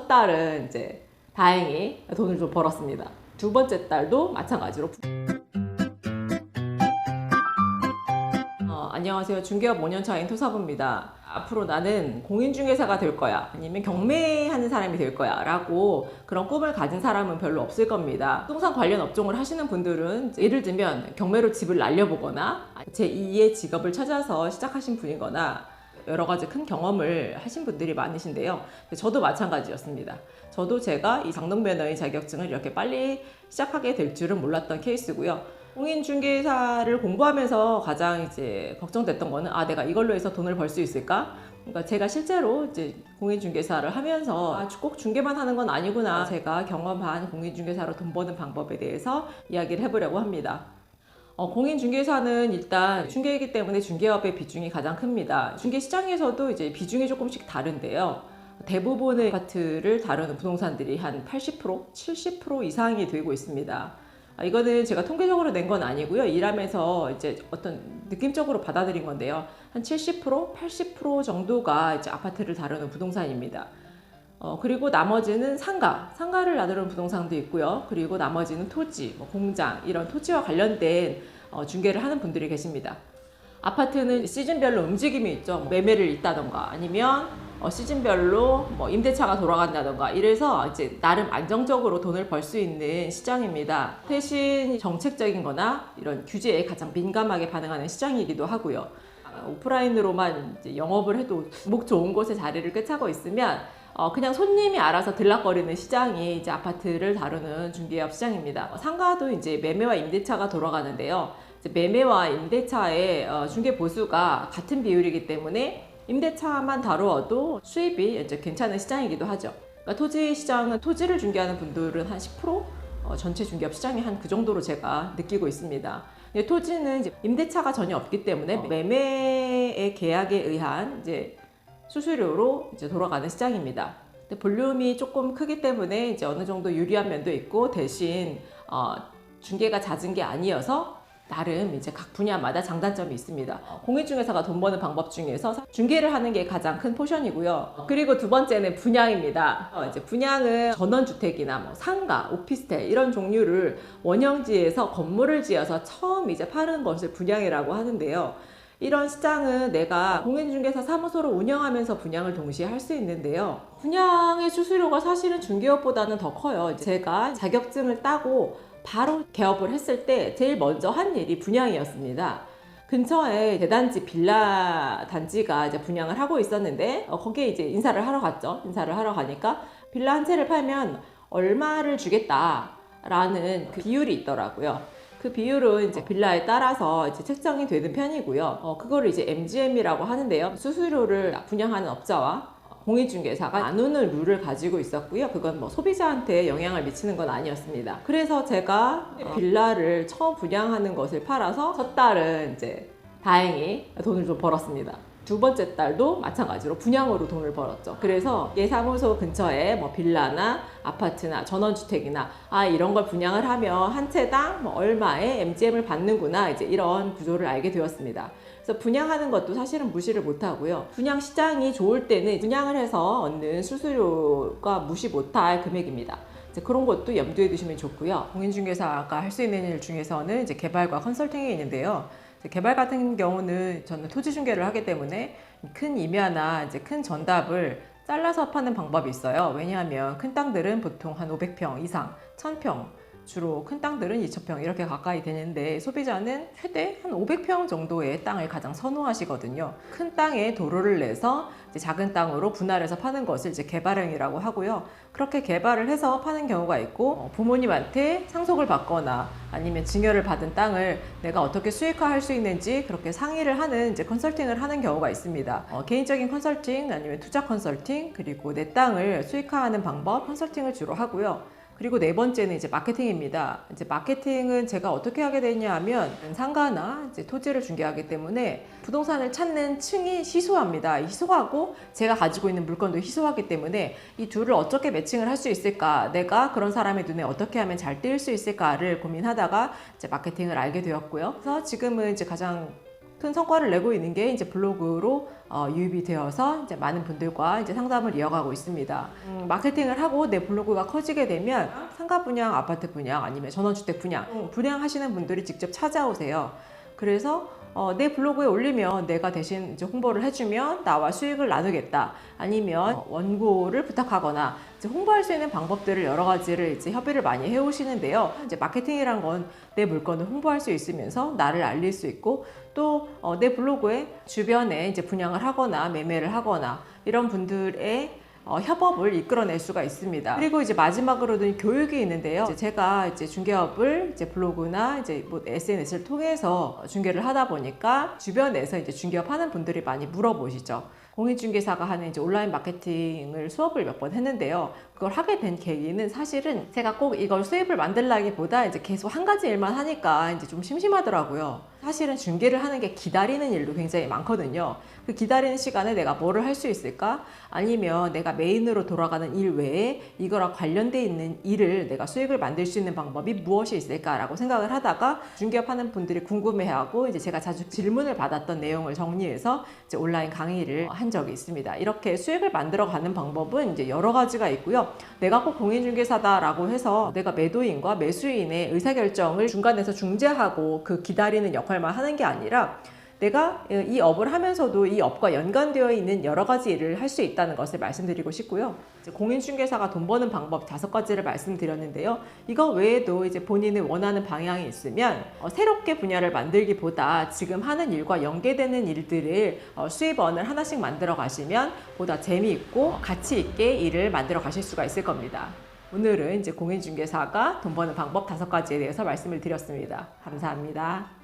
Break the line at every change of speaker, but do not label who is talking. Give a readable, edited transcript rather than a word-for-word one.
첫 달은 이제 다행히 돈을 좀 벌었습니다. 두 번째 달도 마찬가지로. 안녕하세요. 중개업 5년차인 토사부입니다. 앞으로 나는 공인중개사가 될 거야, 아니면 경매하는 사람이 될 거야 라고 그런 꿈을 가진 사람은 별로 없을 겁니다. 부동산 관련 업종을 하시는 분들은 예를 들면 경매로 집을 날려보거나 제2의 직업을 찾아서 시작하신 분이거나 여러 가지 큰 경험을 하신 분들이 많으신데요. 저도 마찬가지였습니다. 저도 제가 이 장롱매너의 자격증을 이렇게 빨리 시작하게 될 줄은 몰랐던 케이스고요. 공인중개사를 공부하면서 가장 이제 걱정됐던 거는 내가 이걸로 해서 돈을 벌 수 있을까? 그러니까 제가 실제로 이제 공인중개사를 하면서 꼭 중개만 하는 건 아니구나. 제가 경험한 공인중개사로 돈 버는 방법에 대해서 이야기를 해보려고 합니다. 공인중개사는 일단 중개이기 때문에 중개업의 비중이 가장 큽니다. 중개시장에서도 이제 비중이 조금씩 다른데요. 대부분의 아파트를 다루는 부동산들이 한 80%, 70% 이상이 되고 있습니다. 이거는 제가 통계적으로 낸 건 아니고요. 일하면서 이제 어떤 느낌적으로 받아들인 건데요. 한 70%, 80% 정도가 이제 아파트를 다루는 부동산입니다. 그리고 나머지는 상가를 다루는 부동산도 있고요. 그리고 나머지는 토지, 공장, 이런 토지와 관련된 중개를 하는 분들이 계십니다. 아파트는 시즌별로 움직임이 있죠. 매매를 있다던가 아니면 시즌별로 임대차가 돌아간다던가 이래서 이제 나름 안정적으로 돈을 벌 수 있는 시장입니다. 대신 정책적인 거나 이런 규제에 가장 민감하게 반응하는 시장이기도 하고요. 오프라인으로만 이제 영업을 해도 목 좋은 곳에 자리를 꿰차고 있으면 그냥 손님이 알아서 들락거리는 시장이 이제 아파트를 다루는 중개업 시장입니다. 상가도 이제 매매와 임대차가 돌아가는데요. 이제 매매와 임대차의 중개 보수가 같은 비율이기 때문에 임대차만 다루어도 수입이 이제 괜찮은 시장이기도 하죠. 그러니까 토지 시장은 토지를 중개하는 분들은 한 10%? 전체 중개업 시장이 한 그 정도로 제가 느끼고 있습니다. 토지는 이제 임대차가 전혀 없기 때문에 매매의 계약에 의한 이제 수수료로 이제 돌아가는 시장입니다. 근데 볼륨이 조금 크기 때문에 이제 어느 정도 유리한 면도 있고, 대신 중개가 잦은 게 아니어서 나름 이제 각 분야마다 장단점이 있습니다. 공인중개사가 돈 버는 방법 중에서 중개를 하는 게 가장 큰 포션이고요. 그리고 두 번째는 분양입니다. 이제 분양은 전원주택이나 상가, 오피스텔 이런 종류를 원형지에서 건물을 지어서 처음 이제 파는 것을 분양이라고 하는데요. 이런 시장은 내가 공인중개사 사무소를 운영하면서 분양을 동시에 할 수 있는데요. 분양의 수수료가 사실은 중개업보다는 더 커요. 제가 자격증을 따고 바로 개업을 했을 때 제일 먼저 한 일이 분양이었습니다. 근처에 대단지 빌라 단지가 이제 분양을 하고 있었는데 거기에 이제 인사를 하러 갔죠. 인사를 하러 가니까 빌라 한 채를 팔면 얼마를 주겠다라는 그 비율이 있더라고요. 그 비율은 이제 빌라에 따라서 이제 책정이 되는 편이고요. 그거를 이제 MGM이라고 하는데요. 수수료를 분양하는 업자와 공인중개사가 나누는 룰을 가지고 있었고요. 그건 소비자한테 영향을 미치는 건 아니었습니다. 그래서 제가 빌라를 처음 분양하는 것을 팔아서 첫 달은 이제 다행히 돈을 좀 벌었습니다. 두 번째 달도 마찬가지로 분양으로 돈을 벌었죠. 그래서 사무소 근처에 빌라나 아파트나 전원주택이나 이런 걸 분양을 하면 한 채당 얼마의 MGM을 받는구나, 이제 이런 구조를 알게 되었습니다. 그래서 분양하는 것도 사실은 무시를 못하고요. 분양 시장이 좋을 때는 분양을 해서 얻는 수수료가 무시 못할 금액입니다. 이제 그런 것도 염두에 두시면 좋고요. 공인중개사가 할 수 있는 일 중에서는 이제 개발과 컨설팅이 있는데요. 개발 같은 경우는 저는 토지 중개를 하기 때문에 큰 임야나 이제 큰 전답을 잘라서 파는 방법이 있어요. 왜냐하면 큰 땅들은 보통 한 500평 이상, 1000평, 주로 큰 땅들은 2000평 이렇게 가까이 되는데 소비자는 최대 한 500평 정도의 땅을 가장 선호하시거든요. 큰 땅에 도로를 내서 이제 작은 땅으로 분할해서 파는 것을 이제 개발형이라고 하고요. 그렇게 개발을 해서 파는 경우가 있고, 부모님한테 상속을 받거나 아니면 증여를 받은 땅을 내가 어떻게 수익화할 수 있는지 그렇게 상의를 하는 이제 컨설팅을 하는 경우가 있습니다. 개인적인 컨설팅 아니면 투자 컨설팅, 그리고 내 땅을 수익화하는 방법 컨설팅을 주로 하고요. 그리고 네 번째는 이제 마케팅입니다. 이제 마케팅은 제가 어떻게 하게 되냐 하면 상가나 이제 토지를 중개하기 때문에 부동산을 찾는 층이 희소합니다. 희소하고 제가 가지고 있는 물건도 희소하기 때문에 이 둘을 어떻게 매칭을 할 수 있을까, 내가 그런 사람의 눈에 어떻게 하면 잘 띄일 수 있을까를 고민하다가 이제 마케팅을 알게 되었고요. 그래서 지금은 이제 가장 큰 성과를 내고 있는 게 이제 블로그로 유입이 되어서 이제 많은 분들과 이제 상담을 이어가고 있습니다. 마케팅을 하고 내 블로그가 커지게 되면 상가 분양, 아파트 분양, 아니면 전원주택 분양, 분양하시는 분들이 직접 찾아오세요. 그래서 내 블로그에 올리면 내가 대신 이제 홍보를 해주면 나와 수익을 나누겠다. 아니면 원고를 부탁하거나 이제 홍보할 수 있는 방법들을 여러 가지를 이제 협의를 많이 해오시는데요. 이제 마케팅이란 건 내 물건을 홍보할 수 있으면서 나를 알릴 수 있고 또 내 블로그에 주변에 이제 분양을 하거나 매매를 하거나 이런 분들의 협업을 이끌어낼 수가 있습니다. 그리고 이제 마지막으로는 교육이 있는데요. 제가 이제 중개업을 이제 블로그나 이제 뭐 SNS를 통해서 중개를 하다 보니까 주변에서 이제 중개업 하는 분들이 많이 물어보시죠. 공인중개사가 하는 이제 온라인 마케팅을 수업을 몇 번 했는데요. 그걸 하게 된 계기는 사실은 제가 꼭 이걸 수입을 만들라기보다 이제 계속 한 가지 일만 하니까 이제 좀 심심하더라고요. 사실은 중개를 하는 게 기다리는 일도 굉장히 많거든요. 그 기다리는 시간에 내가 뭐를 할 수 있을까? 아니면 내가 메인으로 돌아가는 일 외에 이거랑 관련돼 있는 일을 내가 수익을 만들 수 있는 방법이 무엇이 있을까라고 생각을 하다가 중개업하는 분들이 궁금해하고 이제 제가 자주 질문을 받았던 내용을 정리해서 이제 온라인 강의를 한 적이 있습니다. 이렇게 수익을 만들어가는 방법은 이제 여러 가지가 있고요. 내가 꼭 공인중개사다라고 해서 내가 매도인과 매수인의 의사결정을 중간에서 중재하고 그 기다리는 역할만 하는 게 아니라 내가 이 업을 하면서도 이 업과 연관되어 있는 여러 가지 일을 할 수 있다는 것을 말씀드리고 싶고요. 이제 공인중개사가 돈 버는 방법 5가지를 말씀드렸는데요. 이거 외에도 이제 본인이 원하는 방향이 있으면 새롭게 분야를 만들기보다 지금 하는 일과 연계되는 일들을 수입원을 하나씩 만들어 가시면 보다 재미있고 가치 있게 일을 만들어 가실 수가 있을 겁니다. 오늘은 이제 공인중개사가 돈 버는 방법 5가지에 대해서 말씀을 드렸습니다. 감사합니다.